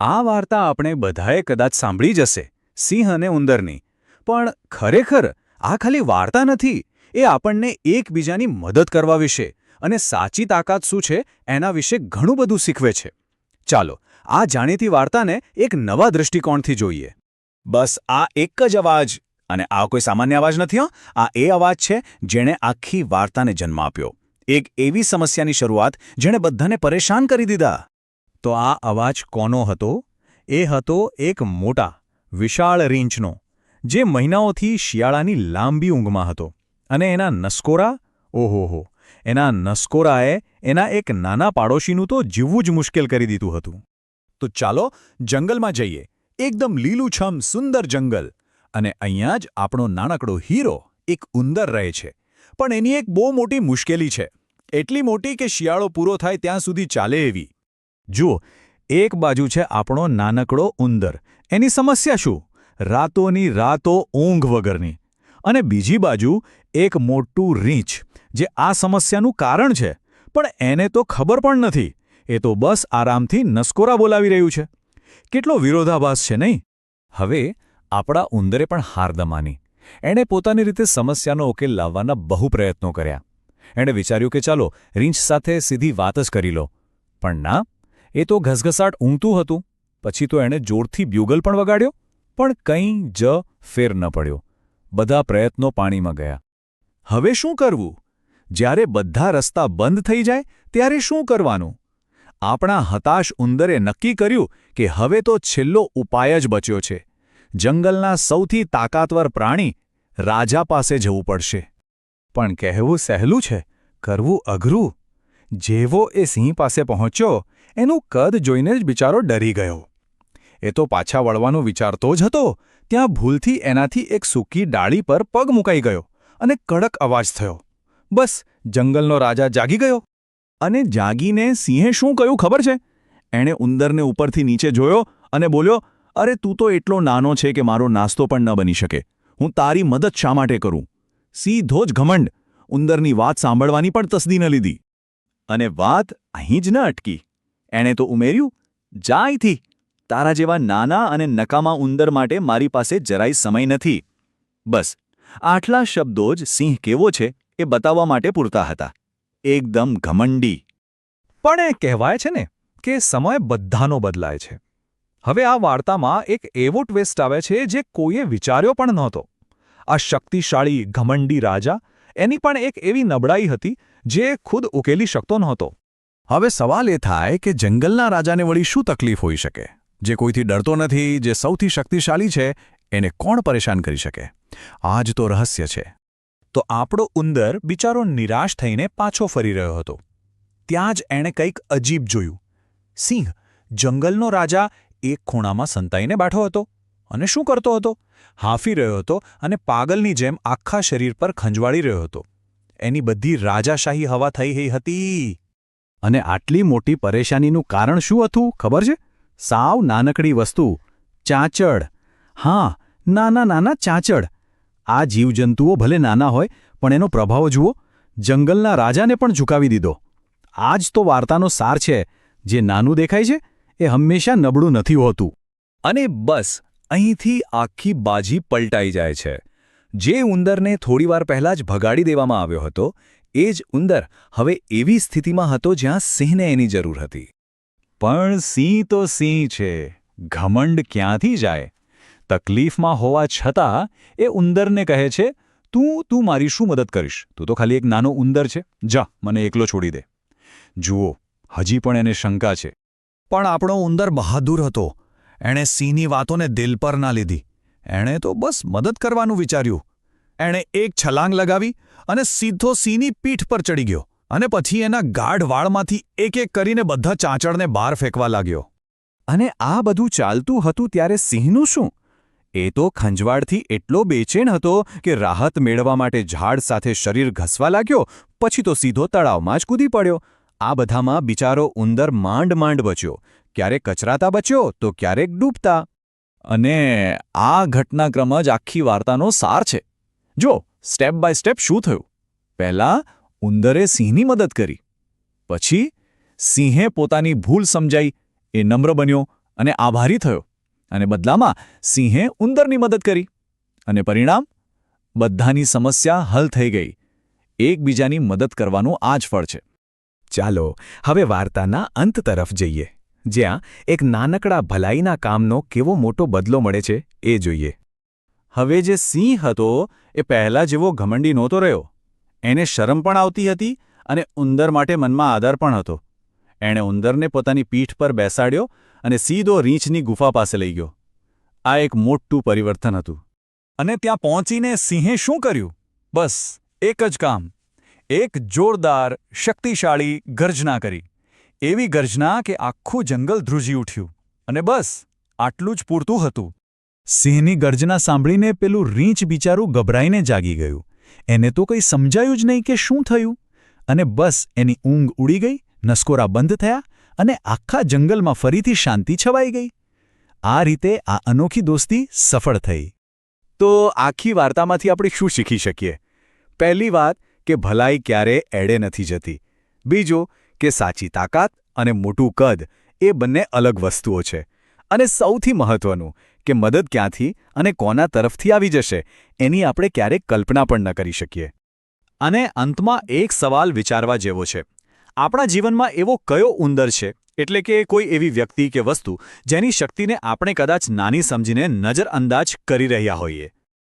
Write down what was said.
આ વાર્તા આપણે બધાએ કદાચ સાંભળી જ હશે, સિંહ અને ઉંદરની. પણ ખરેખર આ ખાલી વાર્તા નથી, એ આપણને એકબીજાની મદદ કરવા વિશે અને સાચી તાકાત શું છે એના વિશે ઘણું બધું શીખવે છે. ચાલો આ જાણીતી વાર્તાને એક નવા દૃષ્ટિકોણથી જોઈએ. બસ આ એક જ અવાજ, અને આ કોઈ સામાન્ય અવાજ નથી. આ એ અવાજ છે જેણે આખી વાર્તાને જન્મ આપ્યો. એક એવી સમસ્યાની શરૂઆત જેણે બધાને પરેશાન કરી દીધા. તો આ અવાજ કોનો હતો? એ હતો એક મોટા, વિશાળ રીંછનો, જે મહિનાઓથી શિયાળાની લાંબી ઊંઘમાં હતો. અને એના નસકોરા, ઓહોહો, એના નસકોરાએ એના એક નાના પાડોશીનું તો જીવવું જ મુશ્કેલ કરી દીધું હતું. તો ચાલો જંગલમાં જઈએ. એકદમ લીલુંછમ સુંદર જંગલ. અને અહીંયા જ આપણો નાનકડો હીરો, એક ઉંદર રહે છે. પણ એની એક બહુ મોટી મુશ્કેલી છે. એટલી મોટી કે શિયાળો પૂરો થાય ત્યાં સુધી ચાલે એવી. જુઓ, એક બાજુ છે આપણો નાનકડો ઉંદર. એની સમસ્યા શું? રાતોની રાતો ઊંઘ વગરની. અને બીજી બાજુ એક મોટું રીંછ, જે આ સમસ્યાનું કારણ છે. પણ એને તો ખબર પણ નથી. એ તો બસ આરામથી નસકોરા બોલાવી રહ્યું છે. કેટલો વિરોધાભાસ છે નહીં? હવે આપણા ઉંદરે પણ હાર ન માની. એણે પોતાની રીતે સમસ્યાનો ઉકેલ લાવવાના બહુ પ્રયત્નો કર્યા. એણે વિચાર્યું કે ચાલો રીંછ સાથે સીધી વાત જ કરી લો. પણ ના, એ તો ઘસઘસાટ ઊંઘતું હતું. પછી તો એણે જોરથી બ્યુગલ પણ વગાડ્યો, પણ કંઈ જ ફેર ન પડ્યો. બધા પ્રયત્નો પાણીમાં ગયા. હવે શું કરવું? જ્યારે બધા રસ્તા બંધ થઈ જાય ત્યારે શું કરવાનું? આપણા હતાશ ઉંદરે નક્કી કર્યું કે હવે તો છેલ્લો ઉપાય જ બચ્યો છે. જંગલના સૌથી તાકાતવર પ્રાણી રાજા પાસે જવું પડશે. પણ કહેવું સહેલું છે, કરવું અઘરું. જેવો એ સિંહ પાસે પહોંચ્યો, એનું કદ જોઈને જ બિચારો ડરી ગયો. એ તો પાછા વળવાનું વિચારતો જ હતો, ત્યાં ભૂલથી એનાથી એક સૂકી ડાળી પર પગ મુકાઈ ગયો અને કડક અવાજ થયો. બસ જંગલનો રાજા જાગી ગયો. અને જાગીને સિંહે શું કહ્યું ખબર છે? એણે ઉંદરને ઉપરથી નીચે જોયો અને બોલ્યો, અરે તું તો એટલો નાનો છે કે મારો નાસ્તો પણ ન બની શકે. હું તારી મદદ શા માટે કરું? સીધો જ ઘમંડ. ઉંદરની વાત સાંભળવાની પણ તસદી ન લીધી. અને વાત અહીં જ ન અટકી. એણે તો ઉમેર્યું, જા અહીંથી. તારા જેવા નાના અને નકામા ઉંદર માટે મારી પાસે જરાય સમય નથી. બસ આટલા શબ્દો જ સિંહ કેવો છે એ બતાવવા માટે પૂરતા હતા. એકદમ ઘમંડી. પણ એ કહેવાય છે ને કે સમય બધાનો બદલાય છે. હવે આ વાર્તામાં એક એવો ટ્વિસ્ટ આવે છે જે કોઈએ વિચાર્યો પણ નહોતો. આ શક્તિશાળી ઘમંડી રાજા, એની પણ એક એવી નબળાઈ હતી જે ખુદ ઉકેલી શકતો નહોતો. હવે સવાલ એ થાય કે જંગલના રાજાને વળી શું તકલીફ હોઈ શકે? જે કોઈથી ડરતો નથી, જે સૌથી શક્તિશાળી છે, એને કોણ પરેશાન કરી શકે? આ જ તો રહસ્ય છે. તો આપણો ઉંદર બિચારો નિરાશ થઈને પાછો ફરી રહ્યો હતો. ત્યાં જ એણે કંઈક અજીબ જોયું. સિંહ, જંગલનો રાજા, એક ખૂણામાં સંતાઈને બેઠો હતો. અને શું કરતો હતો? હાંફી રહ્યો હતો અને પાગલની જેમ આખા શરીર પર ખંજવાળી રહ્યો હતો. એની બધી રાજાશાહી હવા થઈ ગઈ હતી. અને આટલી મોટી પરેશાનીનું કારણ શું હતું ખબર છે? સાવ નાનકડી વસ્તુ, ચાંચડ. હા, નાના નાના ચાંચડ. આ જીવજંતુઓ ભલે નાના હોય, પણ એનો પ્રભાવ જુઓ. જંગલના રાજાને પણ ઝુકાવી દીધો. આ જ તો વાર્તાનો સાર છે. જે નાનું દેખાય છે એ હંમેશા નબળું નથી હોતું. અને બસ અહીંથી આખી બાજી પલટાઈ જાય છે. જે ઉંદરને થોડીવાર પહેલાં જ ભગાડી દેવામાં આવ્યો હતો, એ જ ઉંદર હવે એવી સ્થિતિમાં હતો જ્યાં સિંહને એની જરૂર હતી. પણ સિંહ તો સિંહ છે. ઘમંડ ક્યાંથી જાય? તકલીફમાં હોવા છતાં એ ઉંદરને કહે છે, તું મારી શું મદદ કરીશ? તું તો ખાલી એક નાનો ઉંદર છે. જા, મને એકલો છોડી દે. જુઓ, હજી પણ એને શંકા છે. પણ આપણો ઉંદર બહાદુર હતો. એણે સિંહની વાતોને દિલ પર ના લીધી. એણે તો બસ મદદ કરવાનું વિચાર્યું. એણે એક છલાંગ લગાવી અને સીધો સિંહની પીઠ પર ચડી ગયો. અને પછી એના ગાઢ વાળમાંથી એક એક કરીને બધા ચાંચડને બહાર ફેંકવા લાગ્યો. અને આ બધું ચાલતું હતું ત્યારે સિંહનું શું? એ તો ખંજવાળથી એટલો બેચેન હતો કે રાહત મેળવવા માટે ઝાડ સાથે શરીર ઘસવા લાગ્યો. પછી તો સીધો તળાવમાં જ કૂદી પડ્યો. આ બધામાં બિચારો ઉંદર માંડ માંડ બચ્યો. ક્યારેક કચરાતા બચ્યો તો ક્યારેક ડૂબતા. અને આ ઘટનાક્રમ જ આખી વાર્તાનો સાર છે. જો સ્ટેપ બાય સ્ટેપ શું થયું. પહેલાં ઉંદરે સિંહની મદદ કરી. પછી સિંહે પોતાની ભૂલ સમજાઈ, એ નમ્ર બન્યો અને આભારી થયો અને બદલામાં સિંહે ઉંદરની મદદ કરી અને પરિણામ બધાની સમસ્યા હલ થઈ ગઈ. એકબીજાની મદદ કરવાનું આ જ ફળ છે. ચાલો હવે વાર્તાના અંત તરફ જઈએ, જ્યાં એક નાનકડા ભલાઈના કામનો કેવો મોટો બદલો મળે છે એ જોઈએ. હવે જે સિંહ હતો એ પહેલા જેવો ઘમંડી નહોતો રહ્યો. એને શરમ પણ આવતી હતી અને ઉંદર માટે મનમાં આદર પણ હતો. એણે ઉંદરને પોતાની પીઠ પર બેસાડ્યો અને સીધો રીંછની ગુફા પાસે લઈ ગયો. આ એક મોટું પરિવર્તન હતું. અને ત્યાં પહોંચીને સિંહે શું કર્યું? બસ એક જ કામ, એક જોરદાર શક્તિશાળી ગર્જના કરી. એવી ગર્જના કે આખું જંગલ ધ્રુજી ઉઠ્યું. અને બસ આટલું જ પૂરતું હતું. સિંહની ગર્જના સાંભળીને પેલું રીંછ બિચારું ગભરાઈને જાગી ગયું. એને તો કંઈ સમજાયું જ નહીં કે શું થયું. અને બસ એની ઊંઘ ઉડી ગઈ, નસકોરા બંધ થયા અને આખા જંગલમાં ફરીથી શાંતિ છવાઈ ગઈ. આ રીતે આ અનોખી દોસ્તી સફળ થઈ. તો આખી વાર્તામાંથી આપણે શું શીખી શકીએ? પહેલી વાત કે ભલાઈ ક્યારેય એડે નથી જતી. બીજું કે સાચી તાકાત અને મોટું કદ એ બંને અલગ વસ્તુઓ છે. અને સૌથી મહત્વનું કે મદદ ક્યાંથી અને કોના તરફથી આવી જશે એની આપણે ક્યારેક કલ્પના પણ ન કરી શકીએ. અને અંતમાં એક સવાલ વિચારવા જેવો છે. આપણા જીવનમાં એવો કયો ઉંદર છે, એટલે કે કોઈ એવી વ્યક્તિ કે વસ્તુ જેની શક્તિને આપણે કદાચ નાની સમજીને નજરઅંદાજ કરી રહ્યા હોઈએ?